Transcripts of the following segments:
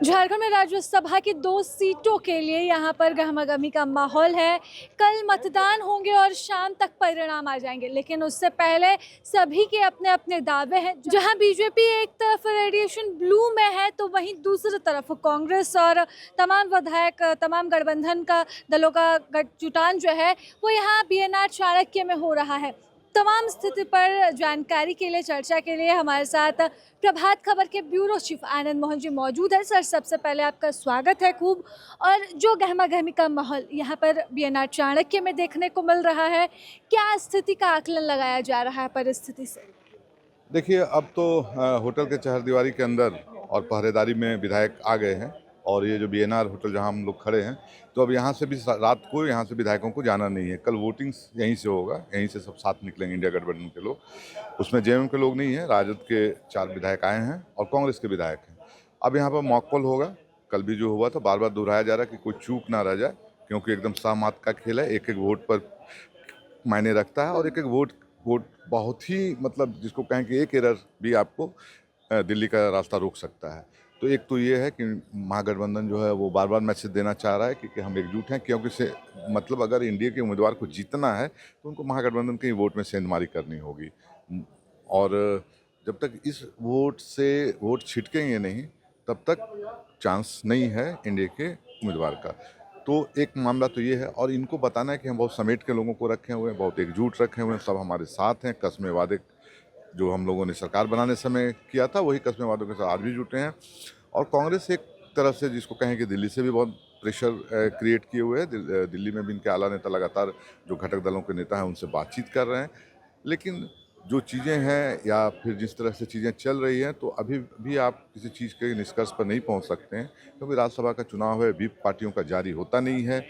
झारखंड में राज्यसभा की 2 सीटों के लिए यहाँ पर गहमागहमी का माहौल है। कल मतदान होंगे और शाम तक परिणाम आ जाएंगे, लेकिन उससे पहले सभी के अपने-अपने दावे हैं। जहाँ बीजेपी एक तरफ रेडिएशन ब्लू में है, तो वहीं दूसरी तरफ कांग्रेस और तमाम विधायक, तमाम गठबंधन का दलों का गठजुटान जो है, वो यहाँ बीएनआर चाणक्य में हो रहा है। तमाम स्थिति पर जानकारी के लिए, चर्चा के लिए हमारे साथ प्रभात खबर के ब्यूरो चीफ आनंद मोहन जी मौजूद है। सर, सबसे पहले आपका स्वागत है खूब। और जो गहमा-गहमी का माहौल यहाँ पर बीएनआर चाणक्य में देखने को मिल रहा है, क्या स्थिति का आकलन लगाया जा रहा है परिस्थिति से? देखिए, अब तो होटल के चहारदीवारी के अंदर और पहरेदारी में विधायक आ गए हैं। और ये जो बीएनआर होटल जहां हम लोग खड़े हैं, तो अब यहाँ से भी रात को यहाँ से विधायकों को जाना नहीं है। कल वोटिंग यहीं से होगा, यहीं से सब साथ निकलेंगे इंडिया गठबंधन के लोग। उसमें जेएमएम के लोग नहीं हैं, राजद के 4 विधायक आए हैं और कांग्रेस के विधायक हैं। अब यहाँ पर मॉक पोल होगा। कल भी जो हुआ था, बार बार दोहराया जा रहा है कि कोई चूक ना रह जाए, क्योंकि एकदम सहमत का खेल है। एक एक वोट पर मायने रखता है और एक एक वोट वोट बहुत ही, मतलब जिसको कहें कि एक एरर भी आपको दिल्ली का रास्ता रोक सकता है। तो एक तो ये है कि महागठबंधन जो है वो बार बार मैसेज देना चाह रहा है कि हम एकजुट हैं, क्योंकि से मतलब अगर इंडिया के उम्मीदवार को जीतना है तो उनको महागठबंधन के ही वोट में सेंधमारी करनी होगी। और जब तक इस वोट से वोट छिटकेंगे नहीं, तब तक चांस नहीं है इंडिया के उम्मीदवार का। तो एक मामला तो ये है, और इनको बताना है कि हम बहुत समेट के लोगों को रखे हुए हैं, बहुत एकजुट रखे हुए हैं, सब हमारे साथ हैं। कस्मे वादे जो हम लोगों ने सरकार बनाने समय किया था, वही कस्मे वादों के साथ आज भी जुटे हैं। और कांग्रेस एक तरफ से, जिसको कहें कि दिल्ली से भी बहुत प्रेशर क्रिएट किए हुए है। दिल्ली में भी इनके आला नेता लगातार जो घटक दलों के नेता हैं उनसे बातचीत कर रहे हैं। लेकिन जो चीज़ें हैं या फिर जिस तरह से चीज़ें चल रही हैं, तो अभी भी आप किसी चीज़ के निष्कर्ष पर नहीं पहुंच सकते हैं, क्योंकि राज्यसभा का चुनाव है, व्हिप पार्टियों का जारी होता नहीं है।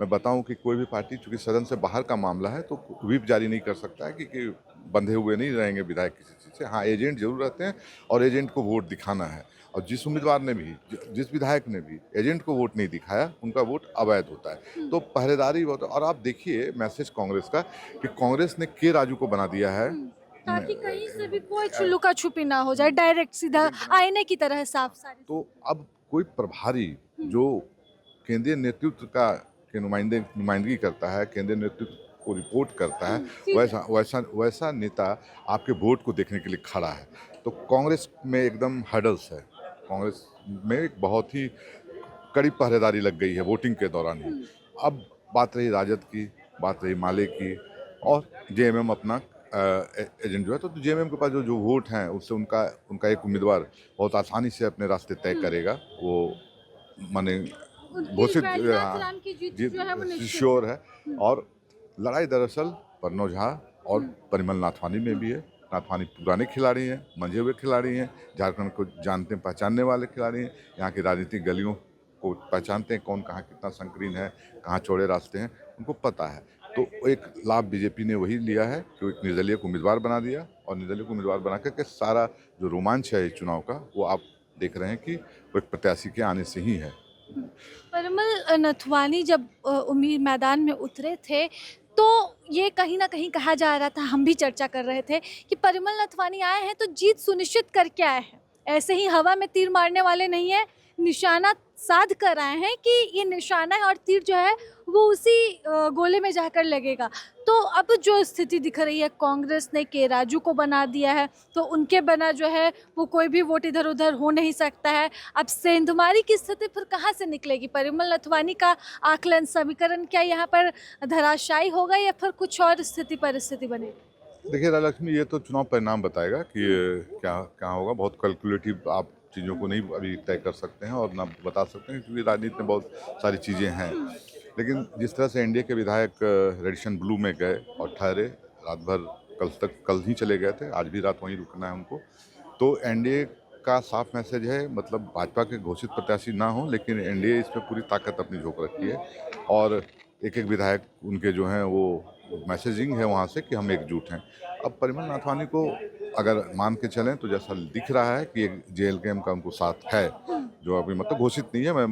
मैं बताऊं कि कोई भी पार्टी, चूंकि सदन से बाहर का मामला है, तो व्हिप जारी नहीं कर सकता है, कि बंधे हुए नहीं रहेंगे विधायक किसी चीज़ से। हाँ, एजेंट जरूर रहते हैं और एजेंट को वोट दिखाना है। और जिस उम्मीदवार ने भी, जिस विधायक ने भी एजेंट को वोट नहीं दिखाया, उनका वोट अवैध होता है। तो पहरेदारी बहुत। और आप देखिए मैसेज कांग्रेस का, कि कांग्रेस ने के राजू को बना दिया है। ताकि कहीं से भी कोई लुका छुपी ना हो जाए, डायरेक्ट सीधा आईने की तरह साफ सारी। तो अब कोई प्रभारी जो केंद्रीय नेतृत्व का के नुमाइंदगी करता है, केंद्रीय नेतृत्व को रिपोर्ट करता है, वैसा वैसा वैसा नेता आपके वोट को देखने के लिए खड़ा है। तो कांग्रेस में एकदम हर्डल्स है। कांग्रेस में एक बहुत ही कड़ी पहरेदारी लग गई है वोटिंग के दौरान ही। अब बात रही राजद की, बात रही माले की, और जेएमएम अपना एजेंट जो है, तो जेएमएम के पास जो जो वोट हैं, उससे उनका उनका एक उम्मीदवार बहुत आसानी से अपने रास्ते तय करेगा। वो माने घोषित जीत श्योर है। और लड़ाई दरअसल परनौ झा और परिमल नाथवानी में भी है। नाथवानी पुराने खिलाड़ी हैं, मंझे हुए खिलाड़ी हैं, झारखंड को जानते पहचानने वाले खिलाड़ी हैं, यहाँ की राजनीतिक गलियों को पहचानते हैं, कौन कहाँ कितना संकीर्ण है, कहाँ चौड़े रास्ते हैं, उनको पता है। तो एक लाभ बीजेपी ने वही लिया है कि एक निर्दलीय को उम्मीदवार बना दिया, और निर्दलीय को उम्मीदवार बना करके सारा जो रोमांच है इस चुनाव का, वो आप देख रहे हैं कि वो एक प्रत्याशी के आने से ही है। परिमल नथवानी जब उम्मीद मैदान में उतरे थे, तो ये कहीं ना कहीं कहा जा रहा था, हम भी चर्चा कर रहे थे कि परिमल नथवानी आए हैं तो जीत सुनिश्चित करके आए हैं, ऐसे ही हवा में तीर मारने वाले नहीं है, निशाना साध कर आए हैं कि ये निशाना है और तीर जो है वो उसी गोले में जाकर लगेगा। तो अब जो स्थिति दिख रही है, कांग्रेस ने के राजू को बना दिया है, तो उनके बना जो है वो कोई भी वोट इधर उधर हो नहीं सकता है। अब सेंधमारी की स्थिति फिर कहाँ से निकलेगी? परिमल नथवानी का आकलन, समीकरण क्या यहाँ पर धराशायी होगा या फिर कुछ और स्थिति परिस्थिति बनेगी? देखिए राजलक्ष्मी, ये तो चुनाव परिणाम बताएगा कि क्या क्या होगा। बहुत कैलकुलेटिव आप चीज़ों को नहीं अभी तय कर सकते हैं और ना बता सकते हैं, क्योंकि राजनीति में बहुत सारी चीज़ें हैं। लेकिन जिस तरह से एनडीए के विधायक रेडिशन ब्लू में गए और ठहरे रात भर, कल ही चले गए थे, आज भी रात वहीं रुकना है उनको, तो एनडीए का साफ मैसेज है। मतलब भाजपा के घोषित प्रत्याशी ना हो, लेकिन एनडीए इस पर पूरी ताकत अपनी झोंक रखी है। और एक एक विधायक उनके जो हैं वो मैसेजिंग है वहाँ से कि हम एकजुट हैं। अब परिमल नाथवानी को अगर मान के चलें, तो जैसा दिख रहा है कि एक जेएलकेएम का उनको साथ है, जो अभी मतलब घोषित नहीं है,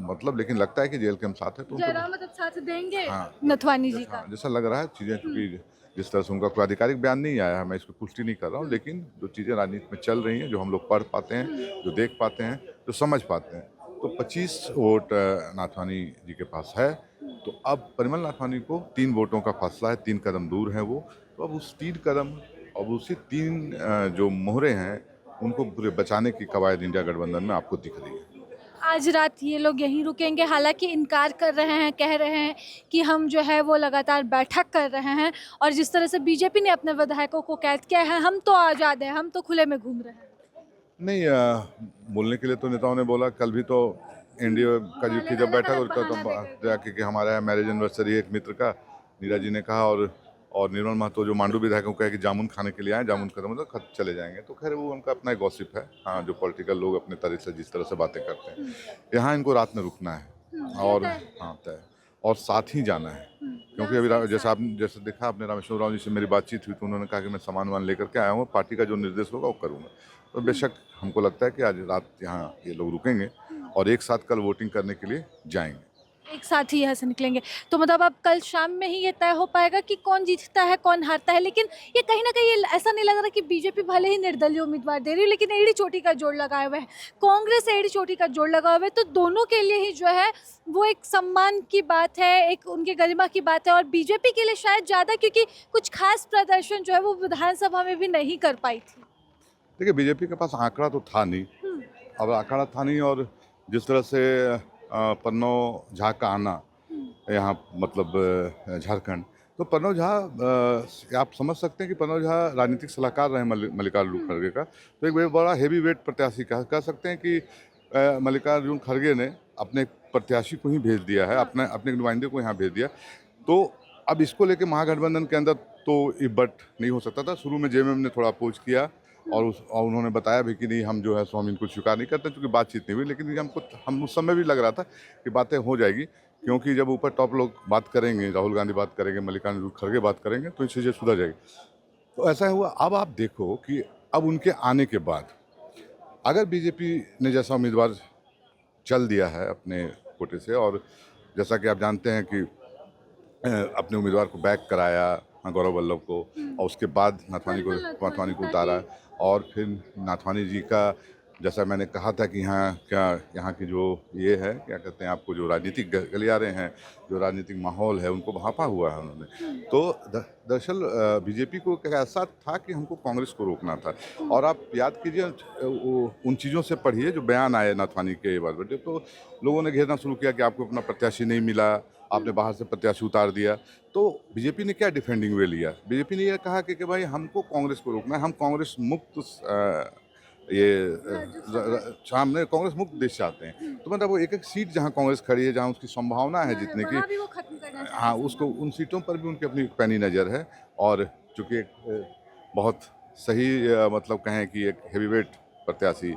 मतलब लेकिन लगता है कि जेएलकेएम साथ है, तो जरा मतलब साथ देंगे हाँ, नथवानी जी का। जैसा लग रहा है चीज़ें, चूँकि जिस तरह से उनका कोई आधिकारिक बयान नहीं आया है, मैं इसको पुष्टि नहीं कर रहा हूँ, लेकिन जो चीज़ें राजनीति में चल रही हैं, जो हम लोग पढ़ पाते हैं, जो देख पाते हैं, जो समझ पाते हैं। तो 25 वोट नाथवानी जी के पास है। तो अब परिमल नाथवानी को 3 वोटों का फासला है, 3 कदम दूर है वो। तो अब उस 3 कदम, अब उसी 3 जो मोहरे हैं उनको पूरे बचाने की कवायद इंडिया गठबंधन में आपको दिख रही है। आज रात ये लोग यहीं रुकेंगे, हालांकि इनकार कर रहे हैं, कह रहे हैं कि हम जो है वो लगातार बैठक कर रहे हैं, और जिस तरह से बीजेपी ने अपने विधायकों को कैद किया है, हम तो आज़ाद हैं, हम तो खुले में घूम रहे हैं। नहीं, बोलने के लिए तो नेताओं ने बोला। कल भी तो एनडीए का की जब बैठक हुई तो जाके कि हमारा मैरिज एनिवर्सरी एक मित्र का, नीरज जी ने कहा, और निर्मल महतो जो मांडू विधायकों को कहा कि जामुन खाने के लिए आए, जामुन खत्म मतलब खत चले जाएंगे। तो खैर वो उनका अपना एक गॉसिप है। हाँ, जो पॉलिटिकल लोग अपने तरह से जिस तरह से बातें करते हैं, यहाँ इनको रात में रुकना है और हाँ तय, और साथ ही जाना है। क्योंकि अभी जैसे देखा आपने, रामेश्वर राव जी से मेरी बातचीत हुई तो उन्होंने कहा कि मैं सामान वामान लेकर के आया हूँ, पार्टी का जो निर्देश होगा वो करूँगा। तो बेशक हमको लगता है कि आज रात यहाँ ये लोग रुकेंगे और एक साथ कल वोटिंग करने के लिए जाएंगे। एक साथ ही यहाँ से निकलेंगे। तो मतलब अब कल शाम में ही ये तय हो पाएगा कि कौन जीतता है कौन हारता है। लेकिन ये कहीं ना कहीं ये ऐसा नहीं लग रहा कि बीजेपी भले ही निर्दलीय उम्मीदवार दे रही है, लेकिन एड़ी चोटी का जोड़ लगाए हुए है, कांग्रेस एड़ी चोटी का जोड़ लगाए हुए है। तो दोनों के लिए ही जो है वो एक सम्मान की बात है, एक उनकी गरिमा की बात है, और बीजेपी के लिए शायद ज़्यादा, क्योंकि कुछ खास प्रदर्शन जो है वो विधानसभा में भी नहीं कर पाई थी। देखिए, बीजेपी के पास आंकड़ा तो था नहीं, अब आंकड़ा था नहीं, और जिस तरह से पन्नौ झा का आना यहाँ, मतलब झारखंड, तो पन्नौ झा, आप समझ सकते हैं कि पन्नौ झा राजनीतिक सलाहकार रहे मल्लिकार्जुन खड़गे का। तो एक बड़ा हेवी वेट प्रत्याशी कह सकते हैं कि मल्लिकार्जुन खड़गे ने अपने प्रत्याशी को ही भेज दिया है, अपने नुमाइंदे को यहाँ भेज दिया। तो अब इसको लेके महागठबंधन के अंदर तो इब्बट नहीं हो सकता था। शुरू में जेएमएम ने थोड़ा अपोज किया और उन्होंने बताया भी कि नहीं, हम जो है सो हम इनको स्वीकार नहीं करते, क्योंकि बातचीत नहीं हुई। लेकिन हम उस समय भी लग रहा था कि बातें हो जाएगी, क्योंकि जब ऊपर टॉप लोग बात करेंगे, राहुल गांधी बात करेंगे, मल्लिकार्जुन खड़गे बात करेंगे, तो चीज़ें सुधर जाएगी। तो ऐसा हुआ। अब आप देखो कि अब उनके आने के बाद अगर बीजेपी ने जैसा उम्मीदवार चल दिया है अपने कोटे से, और जैसा कि आप जानते हैं कि अपने उम्मीदवार को बैक कराया, गौरव वल्लभ को, और उसके बाद नाथवानी को उतारा, और फिर नाथवानी जी का, जैसा मैंने कहा था कि यहाँ की जो ये है, क्या कहते हैं, आपको जो राजनीतिक गलियारे हैं, जो राजनीतिक माहौल है, उनको भांपा हुआ है उन्होंने। तो दरअसल बीजेपी को ऐसा था कि हमको कांग्रेस को रोकना था। और आप याद कीजिए, उन चीज़ों से पढ़िए जो बयान आए नाथवानी के बाद, तो लोगों ने घेरना शुरू किया कि आपको अपना प्रत्याशी नहीं मिला, आपने बाहर से प्रत्याशी उतार दिया। तो बीजेपी ने क्या डिफेंडिंग वे लिया? बीजेपी ने यह कहा कि भाई हमको कांग्रेस को रोकना है, हम कांग्रेस मुक्त सामने कांग्रेस मुक्त देश चाहते हैं। तो मतलब वो एक एक सीट जहां कांग्रेस खड़ी है, जहां उसकी संभावना है जीतने की, हाँ, उसको उन सीटों पर भी उनकी अपनी पैनी नज़र है। और चूँकि एक बहुत सही मतलब कहें कि एक हेवीवेट प्रत्याशी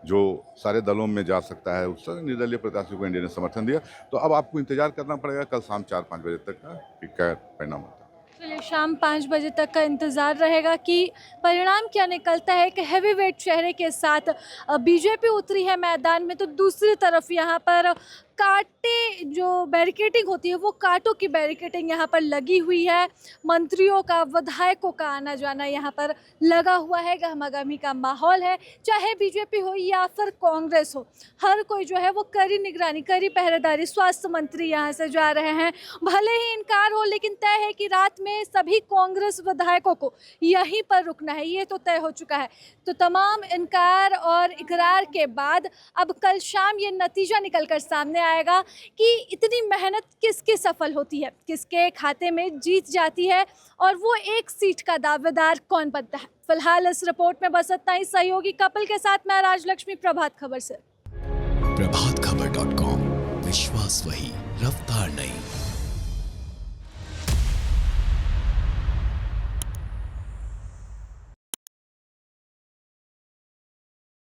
जो सारे दलों में जा सकता है, उस निर्दलीय प्रत्याशी को इंडिया ने समर्थन दिया। तो अब आपको इंतजार करना पड़ेगा कल शाम 4-5 बजे तक का कि क्या परिणाम होता है। चलिए, शाम 5 बजे तक का इंतज़ार रहेगा कि परिणाम क्या निकलता है। एक हैवी वेट चेहरे के साथ बीजेपी उतरी है मैदान में, तो दूसरी तरफ यहाँ पर कांटे जो बैरिकेडिंग होती है, वो कांटों की बैरिकेडिंग यहाँ पर लगी हुई है। मंत्रियों का, विधायकों का आना जाना यहाँ पर लगा हुआ है, गहमागहमी का माहौल है। चाहे बीजेपी हो या फिर कांग्रेस हो, हर कोई जो है वो कड़ी निगरानी, कड़ी पहरेदारी। स्वास्थ्य मंत्री यहाँ से जा रहे हैं, भले ही इनकार हो, लेकिन तय है कि रात में सभी कांग्रेस विधायकों को यहीं पर रुकना है, ये तो तय हो चुका है। तो तमाम इनकार और इकरार के बाद अब कल शाम ये नतीजा निकलकर सामने आएगा कि इतनी मेहनत किसकी सफल होती है, किसके खाते में जीत जाती है, और वो एक सीट का दावेदार कौन बनता है। फिलहाल इस रिपोर्ट में बस इतना ही। सहयोगी कपिल के साथ मैं राजलक्ष्मी, प्रभात खबर से। प्रभातखबर.com, विश्वास वही, रफ्तार नहीं।